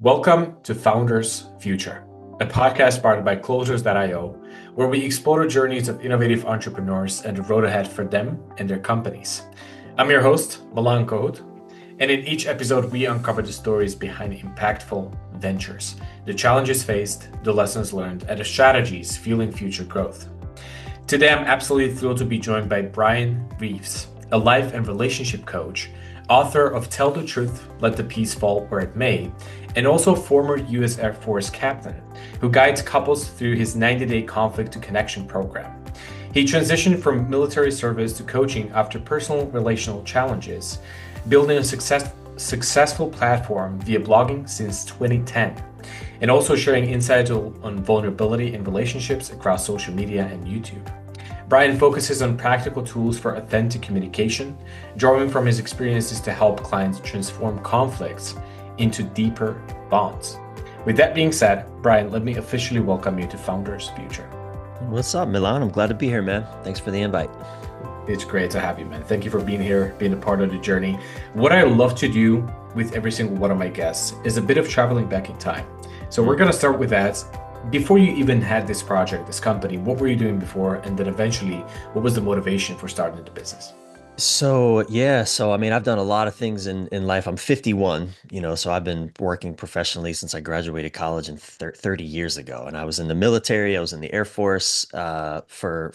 Welcome to Founders Future, a podcast powered by Closers.io, where we explore the journeys of innovative entrepreneurs and the road ahead for them and their companies. I'm your host, Milan Kohut, and in each episode, we uncover the stories behind impactful ventures, the challenges faced, the lessons learned, and the strategies fueling future growth. Today, I'm absolutely thrilled to be joined by Bryan Reeves, a life and relationship coach, author of Tell the Truth, Let the Peace Fall Where It May, and also former U.S. Air Force captain who guides couples through his 90-day conflict to connection program. He transitioned from military service to coaching after personal relational challenges, building a successful platform via blogging since 2010, and also sharing insights on vulnerability in relationships across social media and YouTube. Bryan focuses on practical tools for authentic communication, drawing from his experiences to help clients transform conflicts into deeper bonds. With that being said, Bryan, let me officially welcome you to Founders Future. What's up, Milan? I'm glad to be here, man. Thanks for the invite. It's great to have you, man. Thank you for being here, being a part of the journey. What I love to do with every single one of my guests is a bit of traveling back in time. So we're going to start with that. Before you even had this project, this company, what were you doing before? And then eventually, what was the motivation for starting the business? I've done a lot of things in life. I'm 51, so I've been working professionally since I graduated college 30 years ago. And I was in the military. I was in the Air Force for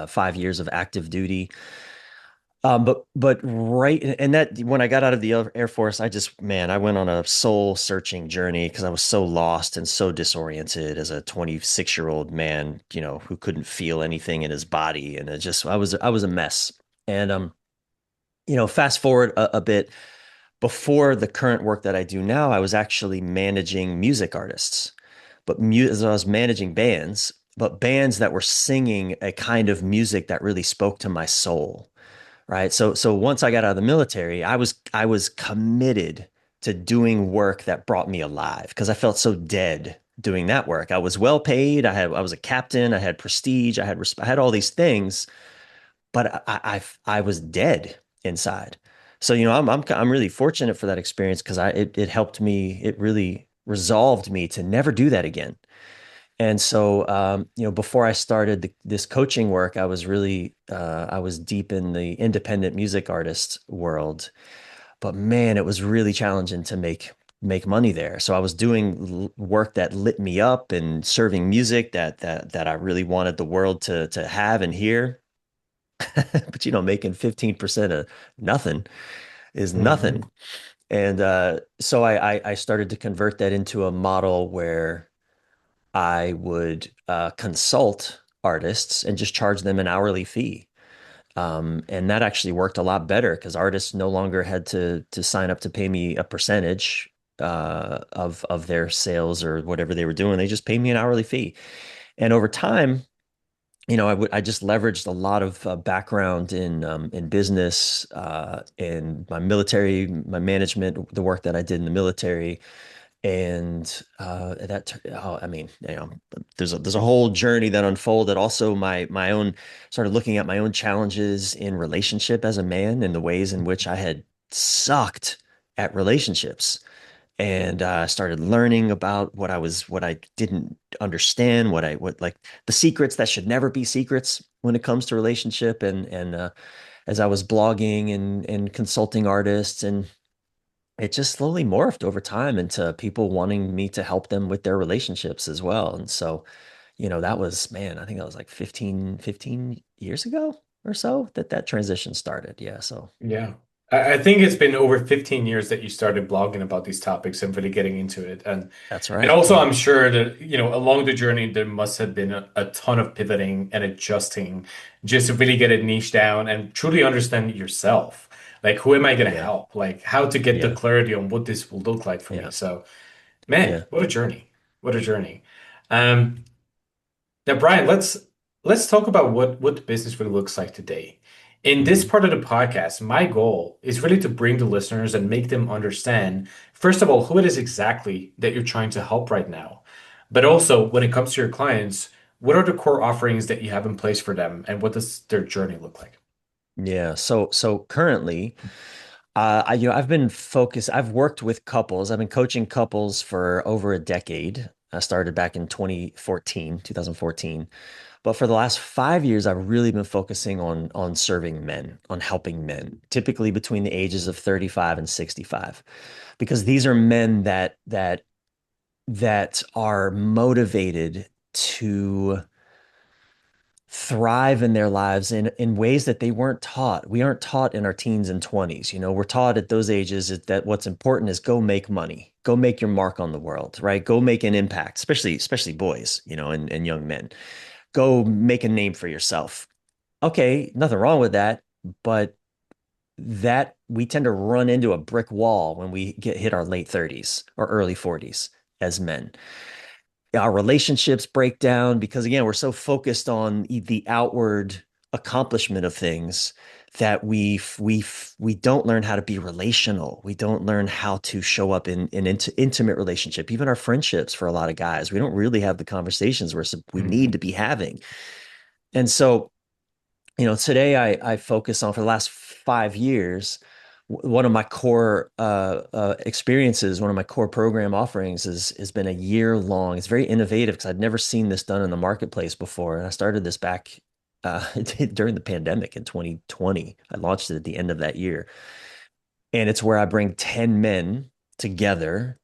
5 years of active duty. But right, and that when I got out of the Air Force, I went on a soul searching journey because I was so lost and so disoriented as a 26-year-old man, who couldn't feel anything in his body, and I was a mess. And fast forward a bit, before the current work that I do now, I was actually managing music artists, as I was managing bands, but bands that were singing a kind of music that really spoke to my soul. Right. So once I got out of the military, I was committed to doing work that brought me alive because I felt so dead doing that work. I was well paid. I was a captain. I had prestige. I had all these things, but I was dead inside. So I'm really fortunate for that experience because it helped me. It really resolved me to never do that again. And so, before I started this coaching work, I was deep in the independent music artist world. But man, it was really challenging to make money there. So I was doing work that lit me up and serving music that I really wanted the world to have and hear. But making 15% of nothing is Mhm. nothing. And so I started to convert that into a model where I would consult artists and just charge them an hourly fee. And that actually worked a lot better because artists no longer had to sign up to pay me a percentage of their sales or whatever they were doing. They just paid me an hourly fee. And over time, I just leveraged a lot of background in business, in my military, my management, the work that I did in the military, and I mean, there's a whole journey that unfolded. Also, my own started looking at my own challenges in relationship as a man and the ways in which I had sucked at relationships, and started learning about what I didn't understand, what like the secrets that should never be secrets when it comes to relationship, and as I was blogging and consulting artists, and it just slowly morphed over time into people wanting me to help them with their relationships as well. And so, that was, man, I think that was like 15 years ago or so that transition started. Yeah. So Yeah. I think it's been over 15 years that you started blogging about these topics and really getting into it. that's And right. also Yeah. I'm sure that, along the journey there must have been a ton of pivoting and adjusting just to really get it niche down and truly understand yourself. Like who am I gonna Yeah. help? Like how to get the Yeah. clarity on what this will look like for me. Yeah. So man, Yeah. what a journey. What a journey. Um Now, Bryan, let's talk about what the business really looks like today. In this Hmm. part of the podcast, my goal is really to bring the listeners and make them understand, first of all, who it is exactly that you're trying to help right now. But also, when it comes to your clients, what are the core offerings that you have in place for them, and what does their journey look like? Yeah. So currently, I've been focused. I've worked with couples. I've been coaching couples for over a decade. I started back in 2014. But for the last 5 years, I've really been focusing on serving men, on helping men, typically between the ages of 35 and 65, because these are men that are motivated to thrive in their lives in ways that they weren't taught. We aren't taught in our teens and 20s. We're taught at those ages that what's important is go make money, go make your mark on the world, right? Go make an impact, especially boys, and young men. Go make a name for yourself. Okay, nothing wrong with that, but that we tend to run into a brick wall when we get hit our late 30s or early 40s as men. Our relationships break down because again, we're so focused on the outward accomplishment of things that we don't learn how to be relational. We don't learn how to show up in intimate relationship. Even our friendships, for a lot of guys, we don't really have the conversations we need to Mhm. be having. And so, today I focus on, for the last 5 years, one of my core experiences, one of my core program offerings has been a year long. It's very innovative because I'd never seen this done in the marketplace before. And I started this back during the pandemic in 2020. I launched it at the end of that year. And it's where I bring 10 men together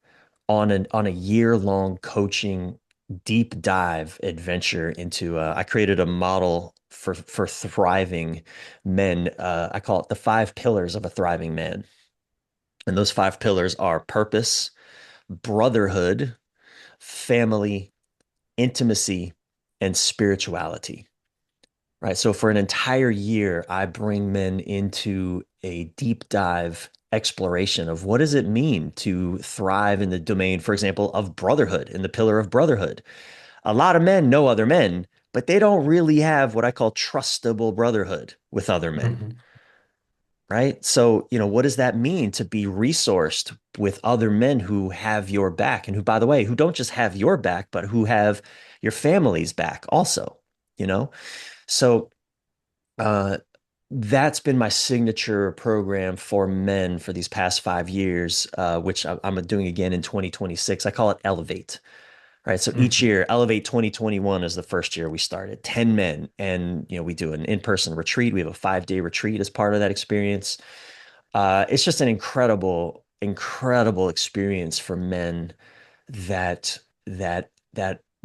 on a year long coaching deep dive adventure into I created a model for thriving men. I call it the 5 pillars of a thriving man. And those 5 pillars are purpose, brotherhood, family, intimacy, and spirituality. Right. So for an entire year, I bring men into a deep dive exploration of what does it mean to thrive in the domain, for example, of brotherhood, in the pillar of brotherhood. A lot of men know other men, but they don't really have what I call trustable brotherhood with other men. Mhm. Right. So, what does that mean to be resourced with other men who have your back and who, by the way, who don't just have your back, but who have your family's back also, you know? So, uh, that's been my signature program for men for these past 5 years, which I'm doing again in 2026. I call it Elevate. Right. So each Mhm. year, Elevate 2021 is the first year we started, 10 men. And, we do an in-person retreat. We have a 5-day retreat as part of that experience. It's just an incredible experience for men that that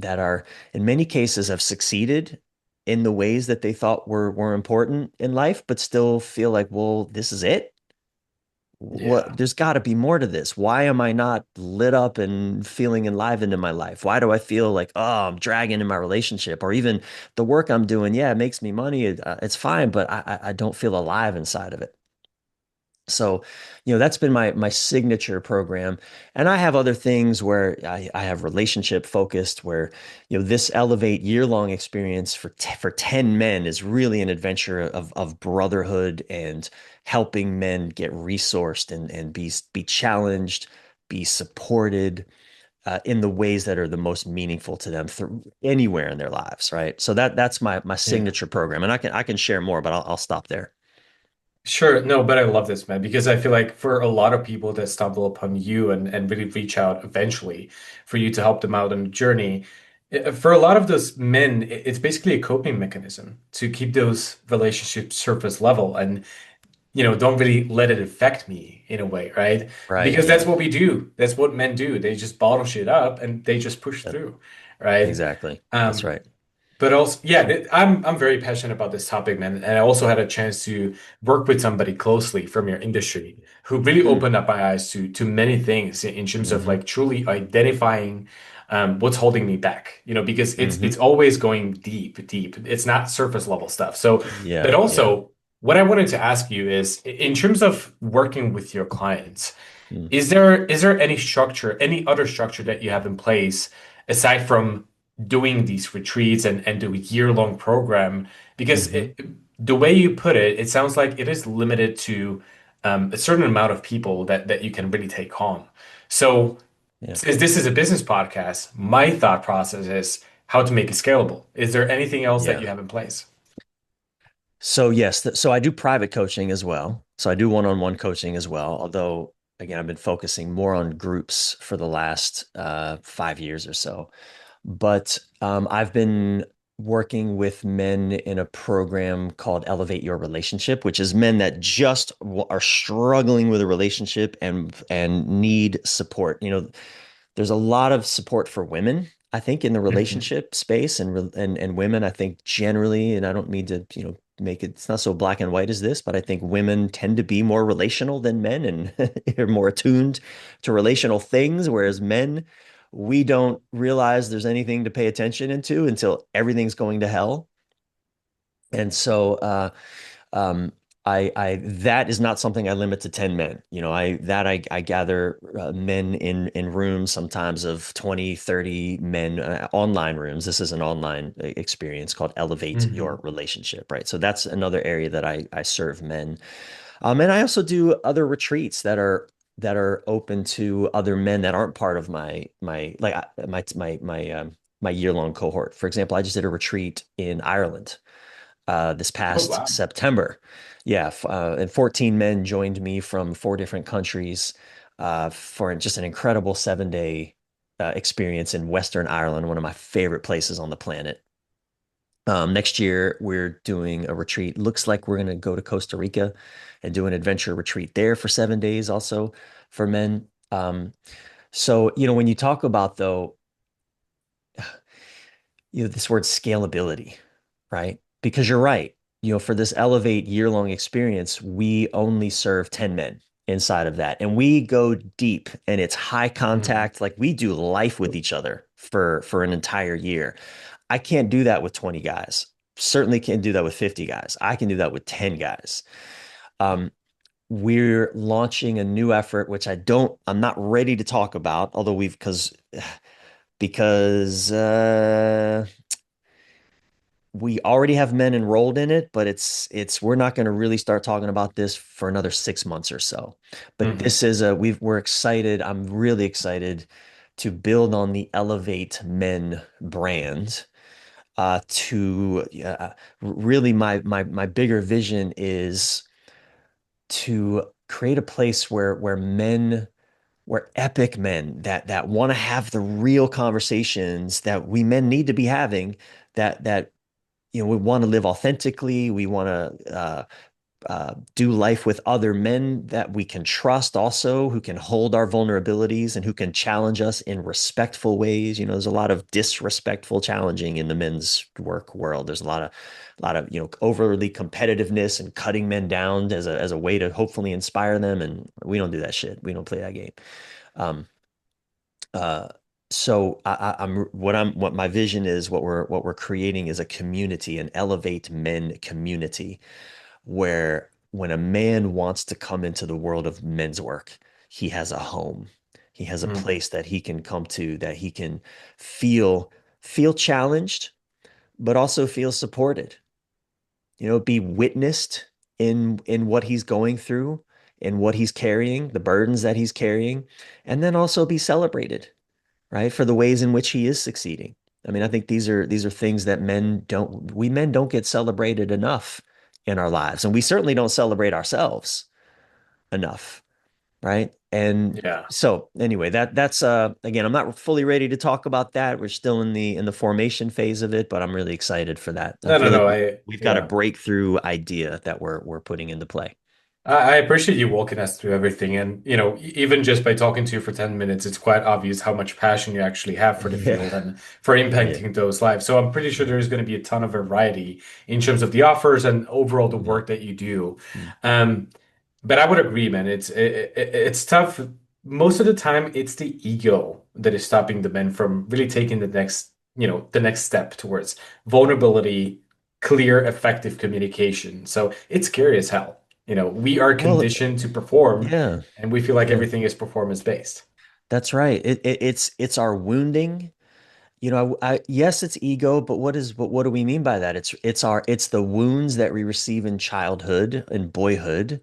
are in many cases have succeeded in the ways that they thought were important in life, but still feel like, well, this is it. Yeah. There's got to be more to this. Why am I not lit up and feeling enlivened in my life? Why do I feel like, oh, I'm dragging in my relationship, or even the work I'm doing? Yeah, it makes me money. It's fine, but I don't feel alive inside of it. So, that's been my signature program. And I have other things where I have relationship focused, where, this Elevate year-long experience for 10 men is really an adventure of brotherhood and helping men get resourced and be challenged, be supported in the ways that are the most meaningful to them through anywhere in their lives, right? So that's my Yeah. signature program. And I can share more, but I'll stop there. Sure. No, but I love this, man, because I feel like for a lot of people that stumble upon you and really reach out eventually for you to help them out on the journey, for a lot of those men, it's basically a coping mechanism to keep those relationships surface level and, don't really let it affect me in a way, right? Right. Because that's Yeah. what we do. That's what men do. They just bottle shit up and they just push Yep. through, right? Exactly. That's Um, right. But also, yeah, I'm very passionate about this topic, man. And I also had a chance to work with somebody closely from your industry who really Mm. opened up my eyes to many things in terms of Hmm. like truly identifying what's holding me back. Because it's Hmm. always going deep, deep. It's not surface level stuff. So, but Yeah. Yeah. also, what I wanted to ask you is, in terms of working with your clients. Mm. Is there any structure, any other structure that you have in place aside from doing these retreats and do a year-long program? Because Hmm. the way you put it, it sounds like it is limited to a certain amount of people that you can really take on. So, Yeah. since this is a business podcast, my thought process is how to make it scalable. Is there anything else that Yeah. you have in place? So yes, so I do private coaching as well. So I do one-on-one coaching as well, although again, I've been focusing more on groups for the last 5 years or so. But I've been working with men in a program called Elevate Your Relationship, which is men that just are struggling with a relationship and need support. There's a lot of support for women, I think, in the Mhm. relationship space, and women, I think generally, and I don't mean to, make it, it's not so black and white as this, but I think women tend to be more relational than men and are more attuned to relational things, whereas men, we don't realize there's anything to pay attention into until everything's going to hell. And so um, I that is not something I limit to 10 men. I gather men in rooms sometimes of 20, 30 men, online rooms. This is an online experience called Elevate Your Mhm. Relationship, right? So that's another area that I serve men. And I also do other retreats that are open to other men that aren't part of my year-long cohort. For example, I just did a retreat in Ireland this Oh, past wow. September. Yeah, and 14 men joined me from 4 different countries for just an incredible 7 day experience in Western Ireland, one of my favorite places on the planet. Next year, we're doing a retreat. Looks like we're going to go to Costa Rica and do an adventure retreat there for 7 days, also for men. So, when you talk about, though, this word scalability, right? Because you're right. For this Elevate year-long experience, we only serve 10 men inside of that. And we go deep and it's high Mhm. contact. Like we do life with each other for an entire year. I can't do that with 20 guys. Certainly can't do that with 50 guys. I can do that with 10 guys. Um, we're launching a new effort, which I'm not ready to talk about, although because we already have men enrolled in it, but we're not going to really start talking about this for another 6 months or so. But Mhm. this is we're excited. I'm really excited to build on the Elevate Men brand. To Really, my bigger vision is to create a place where epic men that want to have the real conversations that we men need to be having, that we want to live authentically. We want to do life with other men that we can trust, also who can hold our vulnerabilities and who can challenge us in respectful ways. There's a lot of disrespectful challenging in the men's work world. There's a lot of overly competitiveness and cutting men down as a way to hopefully inspire them. And we don't do that shit. We don't play that game. Um, uh, so what my vision is, what we're creating is a community, an Elevate Men community, where when a man wants to come into the world of men's work, he has a home. He has a Mhm. place that he can come to, that he can feel challenged, but also feel supported. Be witnessed in what he's going through, in what he's carrying, the burdens that he's carrying, and then also be celebrated, right? For the ways in which he is succeeding. I mean, I think these are things that men don't get celebrated enough in our lives. And we certainly don't celebrate ourselves enough, right? And Yeah. so anyway, that's again, I'm not fully ready to talk about that. We're still in the formation phase of it, but I'm really excited for that. I No, no, feel like no. we've got a Yeah. breakthrough idea that we're putting into play. I appreciate you walking us through everything. And, even just by talking to you for 10 minutes, it's quite obvious how much passion you actually have for the Yeah. field and for Oh yeah. impacting those lives. So I'm pretty sure Yeah. there's going to be a ton of variety in terms of the offers and overall the Yeah. work that you do. Mm. Um, but I would agree, man. It's tough. Most of the time, it's the ego that is stopping the men from really taking the next step towards vulnerability, clear, effective communication. So it's scary as hell. We are Well, conditioned to perform, yeah. and we feel like Yeah. everything is performance based. That's right. It's our wounding. Yes, it's ego, but what do we mean by that? It's the wounds that we receive in childhood and boyhood.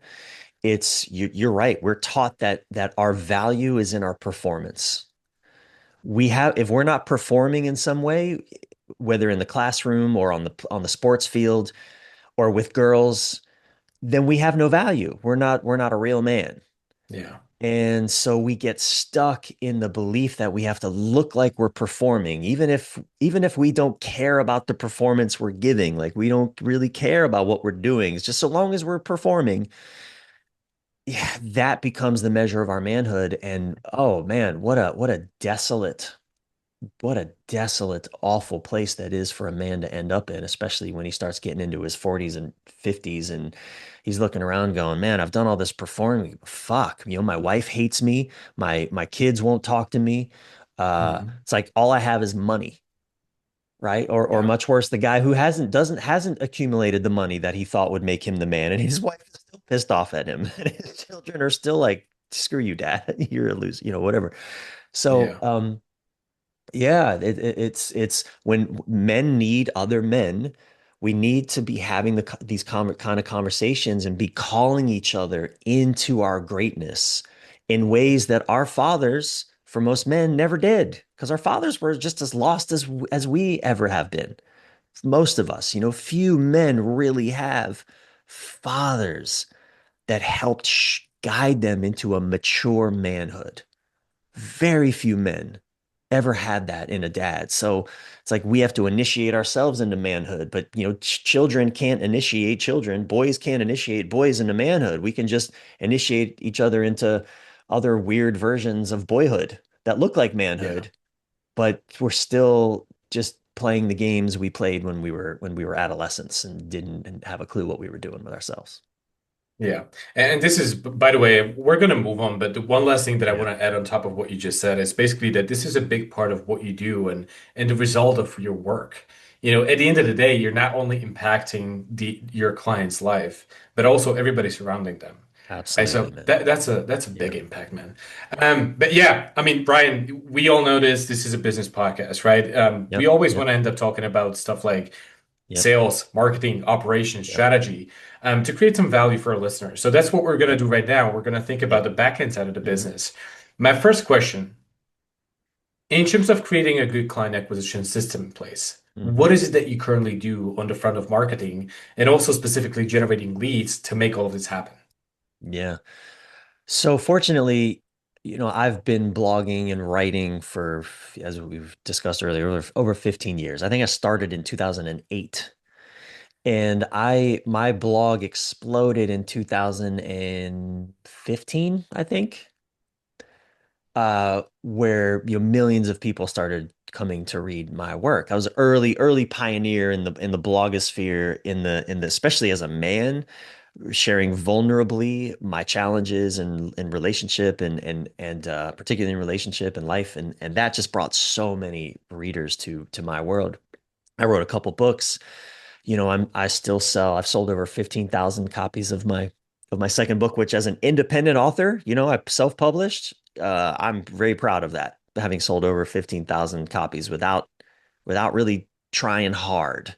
You're right. We're taught that our value is in our performance. If we're not performing in some way, whether in the classroom or on the sports field or with girls, then we have no value. We're not a real man. Yeah. And so we get stuck in the belief that we have to look like we're performing, even if we don't care about the performance we're giving, like we don't really care about what we're doing. It's just so long as we're performing, yeah, that becomes the measure of our manhood. And oh man, what a desolate, awful place that is for a man to end up in, especially when he starts getting into his 40s and 50s and he's looking around going, man, I've done all this performing. Fuck, my wife hates me. My kids won't talk to me. Mhm. It's like all I have is money, right? Or Yeah. much worse, the guy who hasn't accumulated the money that he thought would make him the man, and his wife is still pissed off at him, and his children are still like, screw you, dad, you're a loser, whatever. So Yeah. yeah, it's when men need other men, we need to be having these kind of conversations and be calling each other into our greatness in ways that our fathers, for most men, never did, because our fathers were just as lost as we ever have been. Most of us, few men really have fathers that helped guide them into a mature manhood. Very few men ever had that in a dad. So it's like we have to initiate ourselves into manhood, but children can't initiate children. Boys can't initiate boys into manhood. We can just initiate each other into other weird versions of boyhood that look like Yeah. manhood, but we're still just playing the games we played when we were adolescents and didn't have a clue what we were doing with ourselves. Yeah. And this is, by the way, we're going to move on, but the one last thing that I Yeah, want to add on top of what you just said is basically that this is a big part of what you do and the result of your work. At the end of the day, you're not only impacting your client's life, but also everybody surrounding them. Right. absolutely, So man. that's a Yeah. big impact, man. But yeah, I mean, Brian, we all know this. This is a business podcast, right? We Yep. always Yep. want to end up talking about stuff like Yep. sales, marketing, operations, Yep. strategy, to create some value for our listeners. So that's what we're going to Yep. do right now. We're going to think about Yep. the back end side of the Hmm. business. My first question, in terms of creating a good client acquisition system in place, Hmm. what is it that you currently do on the front of marketing and also specifically generating leads to make all of this happen? Yeah. So fortunately, I've been blogging and writing for, as we've discussed earlier, over 15 years. I think I started in 2008. And my blog exploded in 2015, I think, where millions of people started coming to read my work. I was an early pioneer in the blogosphere, in the especially as a man, sharing vulnerably my challenges and relationship and particularly in relationship and life, and that just brought so many readers to my world. I wrote a couple books. I still sell. I've sold over 15,000 copies of my second book, which as an independent author, I self-published. I'm very proud of that, having sold over 15,000 copies without really trying hard.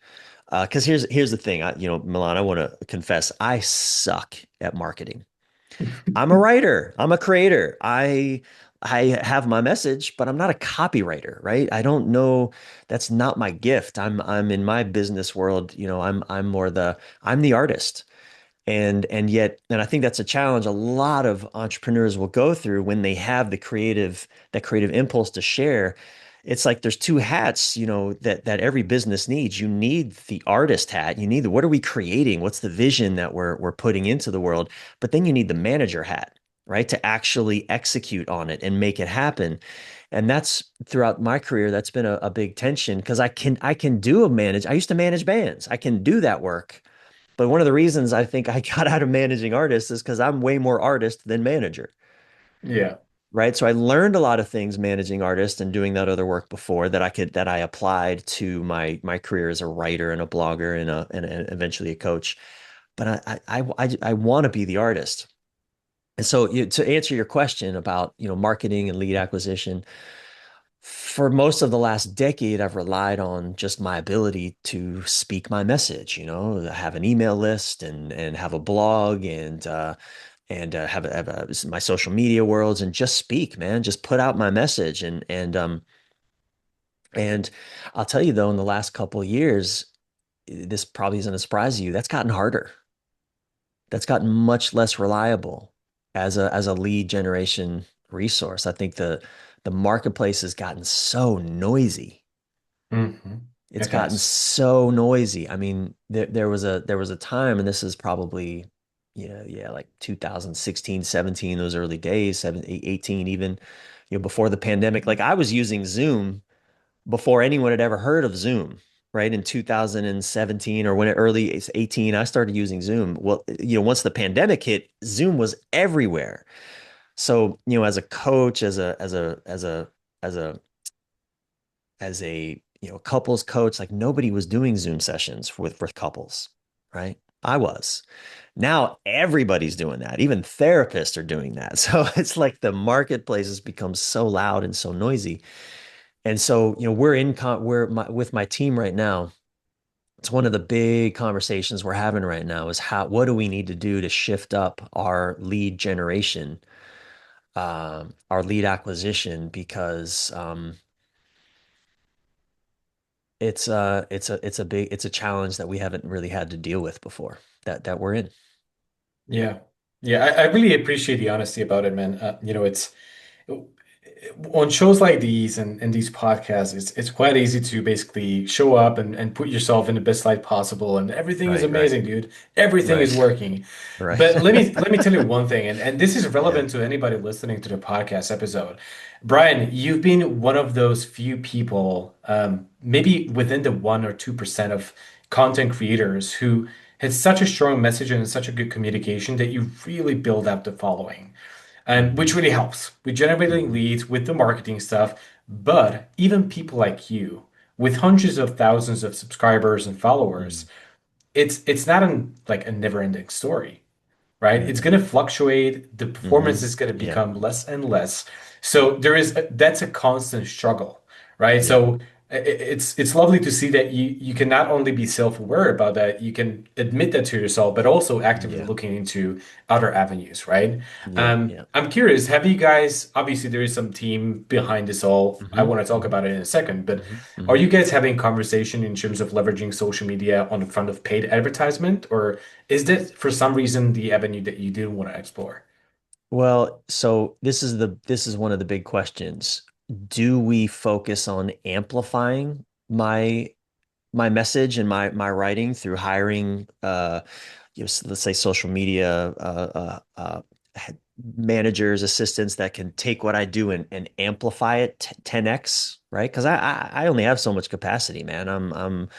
Because here's the thing, Milan, I want to confess, I suck at marketing. I'm a writer. I'm a creator. I have my message, but I'm not a copywriter, right? I don't know. That's not my gift. I'm in my business world, I'm the artist. And I think that's a challenge a lot of entrepreneurs will go through when they have that creative impulse to share. It's like there's two hats, that every business needs. You need the artist hat. You need what are we creating? What's the vision that we're putting into the world? But then you need the manager hat, right? To actually execute on it and make it happen. And that's throughout my career, that's been a big tension because I can do I used to manage bands. I can do that work. But one of the reasons I think I got out of managing artists is because I'm way more artist than manager, Yeah. right? So I learned a lot of things managing artists and doing that other work before that I applied to my career as a writer and a blogger and eventually a coach. But I want to be the artist. And so to answer your question about marketing and lead acquisition, for most of the last decade, I've relied on just my ability to speak my message, have an email list and have a blog and have my social media worlds and just speak, man, just put out my message. And I'll tell you though, in the last couple of years, this probably isn't a surprise to you. That's gotten harder. that's gotten much less reliable as a lead generation resource. I think the marketplace has gotten so noisy. It's It gotten has. so noisy. I mean, there was a time, and this is probably, yeah, like 2016, 17, those early days, 18 even, before the pandemic. Like I was using Zoom before anyone had ever heard of Zoom, right? In 2017 or when it early 18, I started using Zoom. Well, once the pandemic hit, Zoom was everywhere. So, as a coach, as a as a couples coach, like nobody was doing Zoom sessions with couples, right? I was. Now everybody's doing that. Even therapists are doing that. So it's like the marketplace has become so loud and so noisy. And so, with my team right now. It's one of the big conversations we're having right now is what do we need to do to shift up our lead generation, our lead acquisition, because it's a challenge that we haven't really had to deal with before that we're in. Yeah. Yeah, I really appreciate the honesty about it, man. It's on shows like these and these podcasts, it's quite easy to basically show up and put yourself in the best light possible, and everything is Right, right, amazing, dude. Everything is right, working. But right. let me tell you one thing, and this is Yeah. relevant to anybody listening to the podcast episode. Brian, you've been one of those few people, maybe within the 1 or 2% of content creators who has such a strong message and such a good communication that you really build up the following and which Hmm. really helps with generating Hmm. leads with the marketing stuff. But even people like you, with hundreds of thousands of subscribers and followers, Hmm. it's not like a never-ending story, right? It's Hmm. going to fluctuate. The performance Hmm. is going to Yep. become less and less. So that's a constant struggle, right? Yep. So it's lovely to see that you can not only be self-aware about that, you can admit that to yourself, but also actively Yeah. looking into other avenues, right? Yeah. Yeah. I'm curious, have you guys, obviously there is some team behind this all. I Hmm. want to talk Hmm. about it in a second, but Hmm. are Hmm. you guys having conversation in terms of leveraging social media on the front of paid advertisement, or is this for some reason the avenue that you do want to explore? Well, so this is one of the big questions. Do we focus on amplifying my message and my writing through hiring let's say social media managers, assistants that can take what I do and amplify it 10x, right? Because I only have so much capacity, man. I'm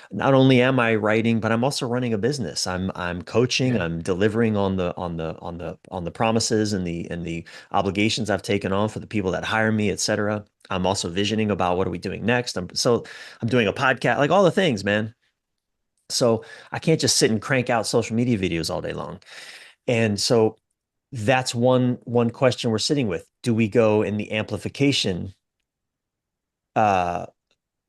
not only am I writing, but I'm also running a business. I'm coaching. Yeah. I'm delivering on the promises and the obligations I've taken on for the people that hire me, et cetera. I'm also visioning about what are we doing next. I'm doing a podcast, like all the things, man. So I can't just sit and crank out social media videos all day long. And so that's one question we're sitting with. Do we go in the amplification uh,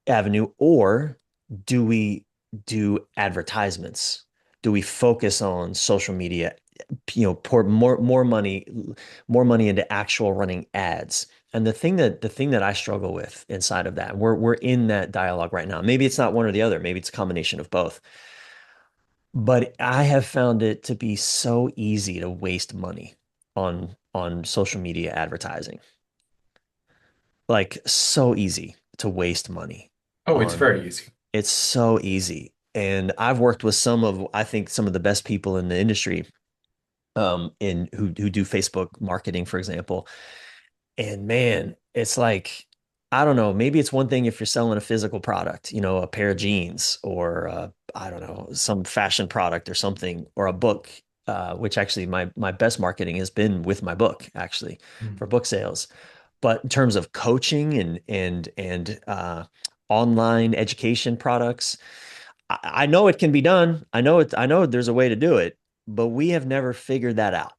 avenue, or do we do advertisements? Do we focus on social media? Pour more money into actual running ads. And the thing that I struggle with inside of that, we're in that dialogue right now. Maybe it's not one or the other. Maybe it's a combination of both. But I have found it to be so easy to waste money on social media advertising. Like so easy to waste money Oh, it's on very easy. it's so easy. And I've worked with I think some of the best people in the industry, in who do Facebook marketing, for example. And man, it's like, I don't know, maybe it's one thing if you're selling a physical product, a pair of jeans, or I don't know, some fashion product or something, or a book, which actually my best marketing has been with my book, actually, Mm. for book sales. But in terms of coaching and online education products, I know it can be done. I know there's a way to do it, but we have never figured that out.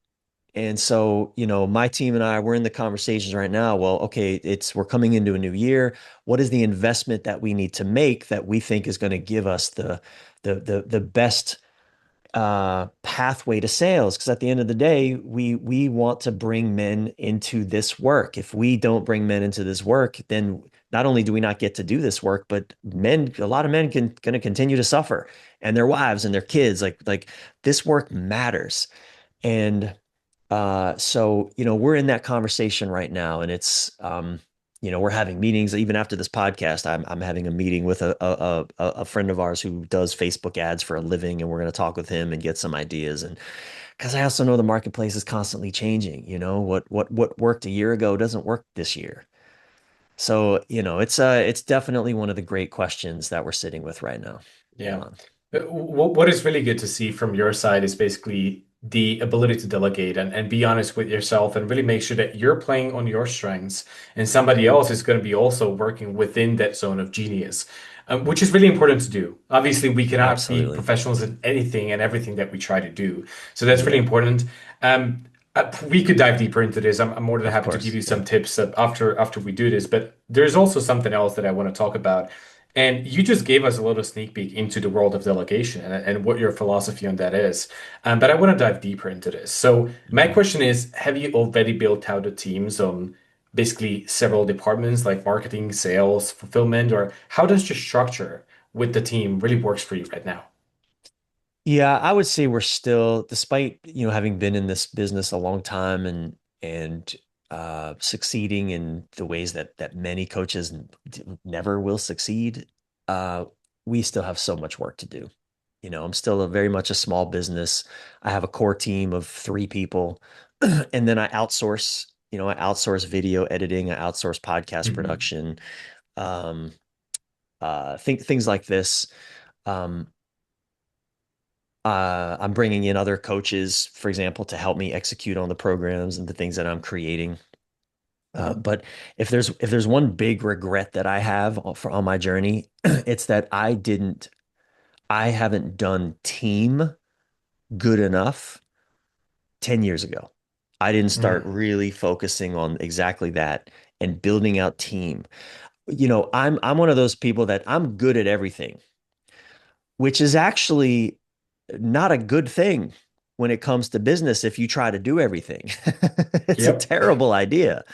And so, my team and we're in the conversations right now. Well, okay, we're coming into a new year. What is the investment that we need to make that we think is going to give us the best pathway to sales? Because at the end of the day, we want to bring men into this work. If we don't bring men into this work, then not only do we not get to do this work, but a lot of men can going to continue to suffer, and their wives and their kids. Like this work matters. And so, we're in that conversation right now, and it's, we're having meetings even after this podcast. I'm having a meeting with a friend of ours who does Facebook ads for a living, and we're going to talk with him and get some ideas. And because I also know the marketplace is constantly changing. What worked a year ago doesn't work this year. So, it's definitely one of the great questions that we're sitting with right now, Yeah. Milan. What is really good to see from your side is basically the ability to delegate and be honest with yourself and really make sure that you're playing on your strengths and somebody else is going to be also working within that zone of genius, which is really important to do. Obviously, we cannot be Absolutely. professionals in anything and everything that we try to do. So that's really Yeah, important. Um, we could dive deeper into this. I'm more than of happy to give course. you Yeah. some tips after we do this, but there's also something else that I want to talk about. And you just gave us a little sneak peek into the world of delegation and what your philosophy on that is. But I want to dive deeper into this. So my Mhm. question is, have you already built out the teams on basically several departments like marketing, sales, fulfillment, or how does your structure with the team really works for you right now? Yeah, I would say we're still, despite, having been in this business a long time and succeeding in the ways that many coaches never will succeed, uh, we still have so much work to do. I'm still very much a small business. I have a core team of 3 people, and then I outsource video editing, I outsource podcast Mhm. production, um, things like this. Um, I'm bringing in other coaches, for example, to help me execute on the programs and the things that I'm creating. But if there's one big regret that I have on my journey, it's that I haven't done team good enough 10 years ago. I didn't start Mm. really focusing on exactly that and building out team. I'm one of those people that I'm good at everything, which is actually not a good thing when it comes to business if you try to do everything. It's a Yep. terrible idea.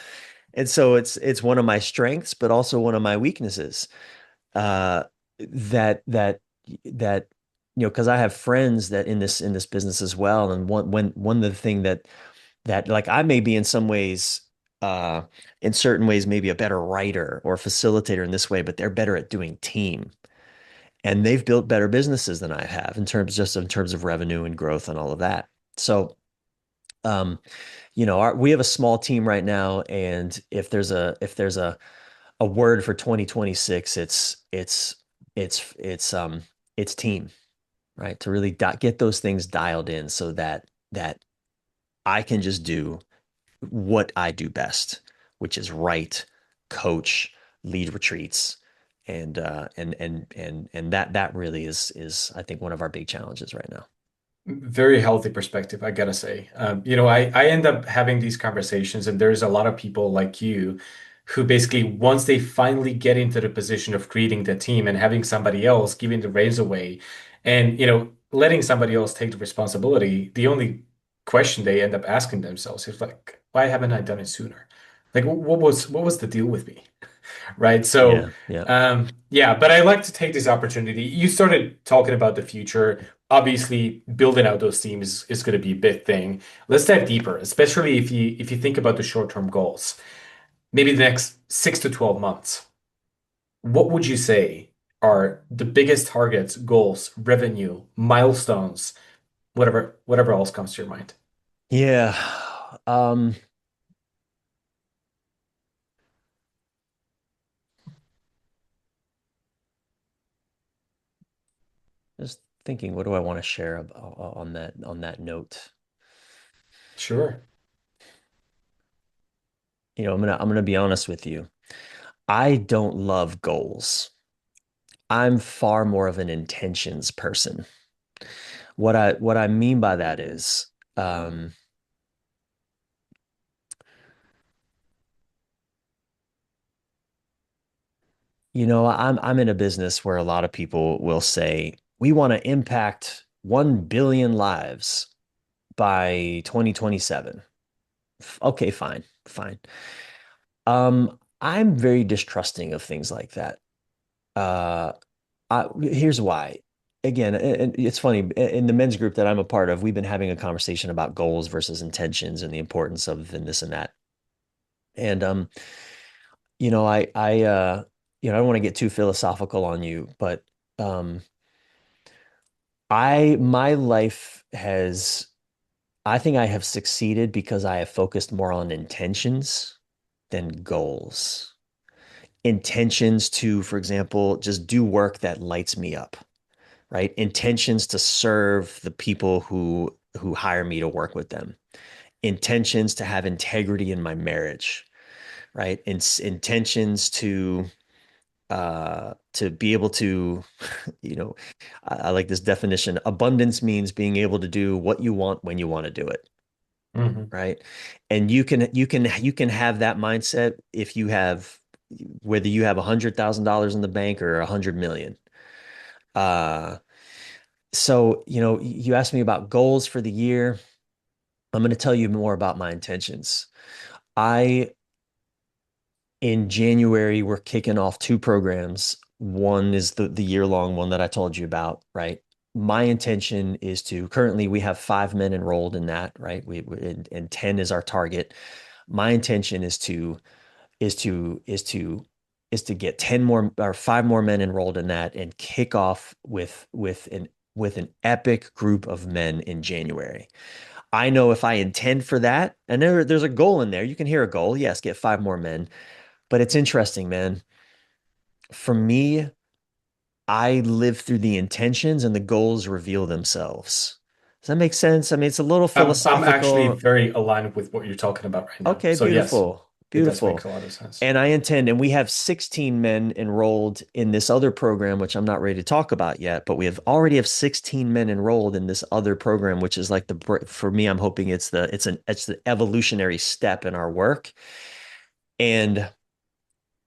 And so it's one of my strengths, but also one of my weaknesses. Uh, that because I have friends that in this business as well, and one of the thing that like I may be in some ways, uh, in certain ways, maybe a better writer or facilitator in this way, but they're better at doing team, and they've built better businesses than I have in terms of revenue and growth and all of that. So, we have a small team right now, and if there's a word for 2026, it's team, right? To really get those things dialed in so that I can just do what I do best, which is write, coach, lead retreats, and that really is I think one of our big challenges right now. Very healthy perspective, I gotta say. I end up having these conversations, and there's a lot of people like you who basically, once they finally get into the position of creating the team and having somebody else giving the reins away and, letting somebody else take the responsibility, the only question they end up asking themselves is like, why haven't I done it sooner? Like, what was the deal with me? Right? So, Yeah, yeah. yeah, but I like to take this opportunity. You started talking about the future. Obviously, building out those teams is going to be a big thing. Let's dive deeper, especially if you think about the short-term goals. Maybe the next 6 to 12 months. What would you say are the biggest targets, goals, revenue, milestones, whatever else comes to your mind? Yeah. Um, just thinking, what do I want to share on that note? Sure. I'm gonna be honest with you. I don't love goals. I'm far more of an intentions person. What I mean by that is, um, I'm in a business where a lot of people will say, we want to impact 1 billion lives by 2027. Okay, fine, fine. I'm very distrusting of things like that. Uh, here's why. Again, and it's funny, in the men's group that I'm a part of, we've been having a conversation about goals versus intentions and the importance of and this and that. And you know, I don't want to get too philosophical on you, but um, my life has, I think I have succeeded because I have focused more on intentions than goals. Intentions to, for example, just do work that lights me up, right? Intentions to serve the people who hire me to work with them. Intentions to have integrity in my marriage, right? Intentions to be able to, you know, I like this definition. Abundance means being able to do what you want when you want to do it, Hmm. right? And you can have that mindset if you have whether you have $100,000 in the bank or 100 million. Uh, so you asked me about goals for the year. I'm going to tell you more about my intentions. I In January, we're kicking off two programs. One is the year-long one that I told you about, right? My intention is to currently we have 5 men enrolled in that, right? And 10 is our target. My intention is to get 10 more or 5 more men enrolled in that and kick off with an epic group of men in January. I know if I intend for that, and there's a goal in there. You can hear a goal. Yes, get 5 more men. But it's interesting, man. For me, I live through the intentions and the goals reveal themselves. Does that make sense? I mean, it's a little I'm actually philosophical. very aligned with what you're talking about right now. Okay, So yes, beautiful. it does make Beautiful. a lot of sense. And and we have 16 men enrolled in this other program, which I'm not ready to talk about yet, but we already have 16 men enrolled in this other program, which is like for me, I'm hoping it's the evolutionary step in our work. And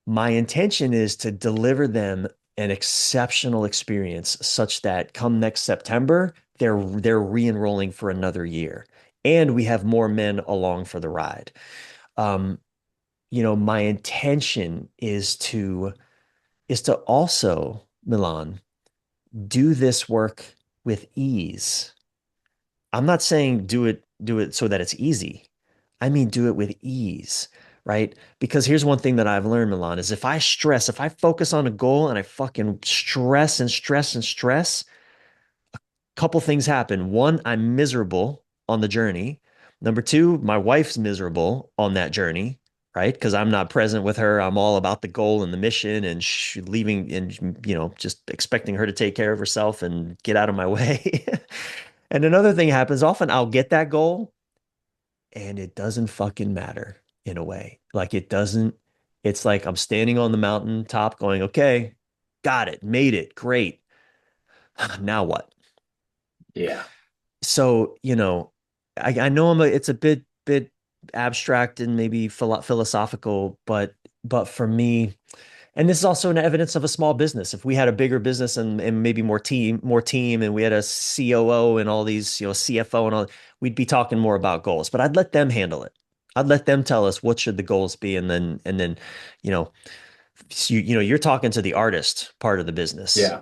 my intention is to deliver them an exceptional experience such that come next September, they're re-enrolling for another year. And we have more men along for the ride. Um, my intention is to also, Milan, do this work with ease. I'm not saying do it so that it's easy. I mean do it with ease, right? Because here's one thing that I've learned, Milan, is if I focus on a goal and I fucking stress and stress and stress, couple things happen. One, I'm miserable on the journey. Number two, my wife's miserable on that journey, right? Because I'm not present with her. I'm all about the goal and the mission and leaving and, just expecting her to take care of herself and get out of my way. And another thing happens often, I'll get that goal and it doesn't fucking matter in a way. Like it doesn't, it's like I'm standing on the mountain top going, okay, got it, made it, great. Now what? Yeah. So, I know it's a bit abstract and maybe philosophical, but for me, and this is also an evidence of a small business. If we had a bigger business and maybe more team, and we had a COO and all these, CFO and all, we'd be talking more about goals. But I'd let them handle it. I'd let them tell us what should the goals be, and then, you know, you're talking to the artist part of the business, Yeah.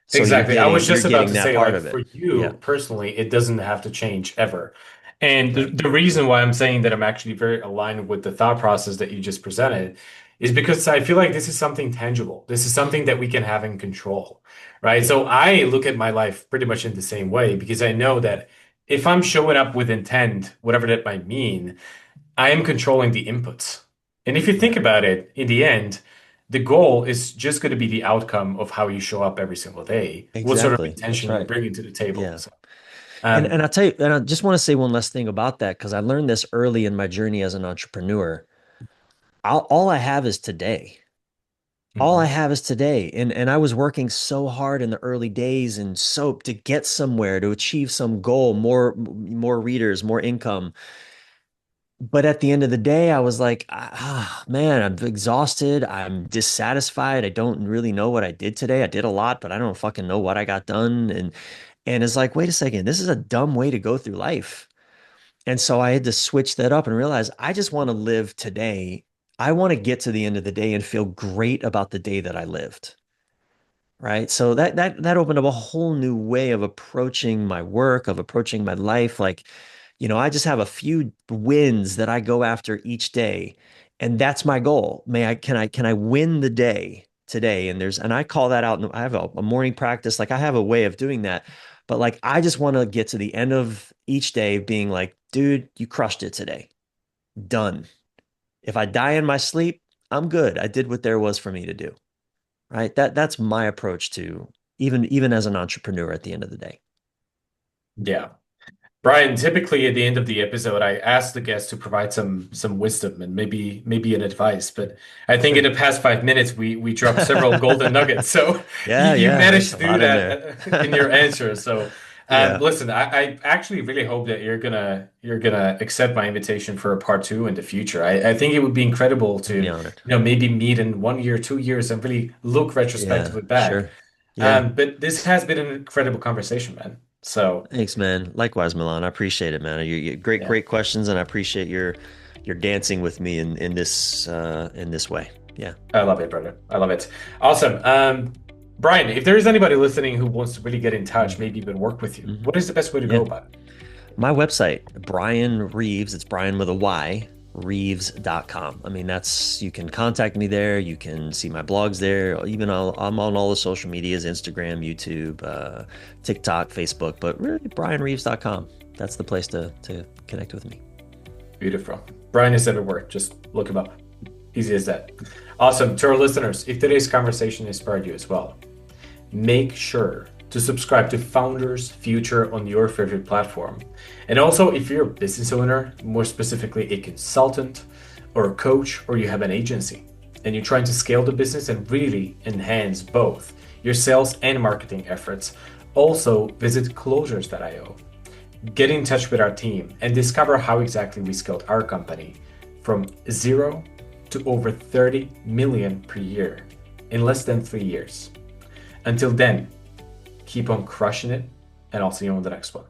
so you're Exactly. I getting was you're just about getting to that say, part like, of for it. Yeah, you personally, it doesn't have to change ever. And the, right. the reason why I'm saying that I'm actually very aligned with the thought process that you just presented is because I feel like this is something tangible. This is something that we can have in control, right? Yeah, So I look at my life pretty much in the same way because I know that if I'm showing up with intent, whatever that might mean, I am controlling the inputs. And if you think right. about it, in the end, the goal is just going to be the outcome of how you show up every single day, what sort of Exactly. That's intention you're right. bringing to the table. Yeah. So, And um, I'll tell you, and I just want to say one last thing about that because I learned this early in my journey as an entrepreneur. All I have is today. All I mhm. have is today. And I was working so hard in the early days and so to get somewhere, to achieve some goal, more readers, more income. But at the end of the day, I was like, man, I'm exhausted. I'm dissatisfied. I don't really know what I did today. I did a lot, but I don't fucking know what I got done. And it's like, wait a second, this is a dumb way to go through life. And so I had to switch that up and realize I just want to live today. I want to get to the end of the day and feel great about the day that I lived. Right. So that opened up a whole new way of approaching my work, of approaching my life. Like, I just have a few wins that I go after each day. And that's my goal. Can I win the day today? And I call that out. I have a morning practice. Like I have a way of doing that. But like I just want to get to the end of each day being like, dude, you crushed it today. Done. If I die in my sleep, I'm good. I did what there was for me to do. Right? That's my approach to even as an entrepreneur at the end of the day. Yeah. Brian, typically at the end of the episode, I ask the guests to provide some wisdom and maybe an advice. But I think in Sure. the past 5 minutes we dropped several golden nuggets. So you, Yeah, you yeah, managed there's to a do lot in that there. in your answer. So Yeah, listen, I actually really hope that you're gonna accept my invitation for a part two in the future. I think it would be incredible I'd to, be honored. maybe meet in 1 year, 2 years, and really look Yeah, retrospectively back. sure. Yeah. But this has been an incredible conversation, man. So Thanks, man. Likewise, Milan. I appreciate it, man. You great, yeah. great questions, and I appreciate your dancing with me in this way. Yeah. I love it, brother. I love it. Awesome. Brian, if there is anybody listening who wants to really get in touch, maybe even work with you, Mm-hmm. what is the best way to go Yeah. about it? My website, Bryan Reeves, it's Bryan with a Y, Reeves.com. I mean, you can contact me there. You can see my blogs there. I'm on all the social medias, Instagram, YouTube, TikTok, Facebook, but really BryanReeves.com. That's the place to connect with me. Beautiful. Brian is everywhere. Just look him up. Easy as that. Awesome. To our listeners, if today's conversation inspired you as well, make sure to subscribe to Founders Future on your favorite platform. And also, if you're a business owner, more specifically a consultant or a coach, or you have an agency, and you're trying to scale the business and really enhance both your sales and marketing efforts, also visit closures.io. Get in touch with our team and discover how exactly we scaled our company from zero to over 30 million per year in less than 3 years. Until then, keep on crushing it, and I'll see you on the next one.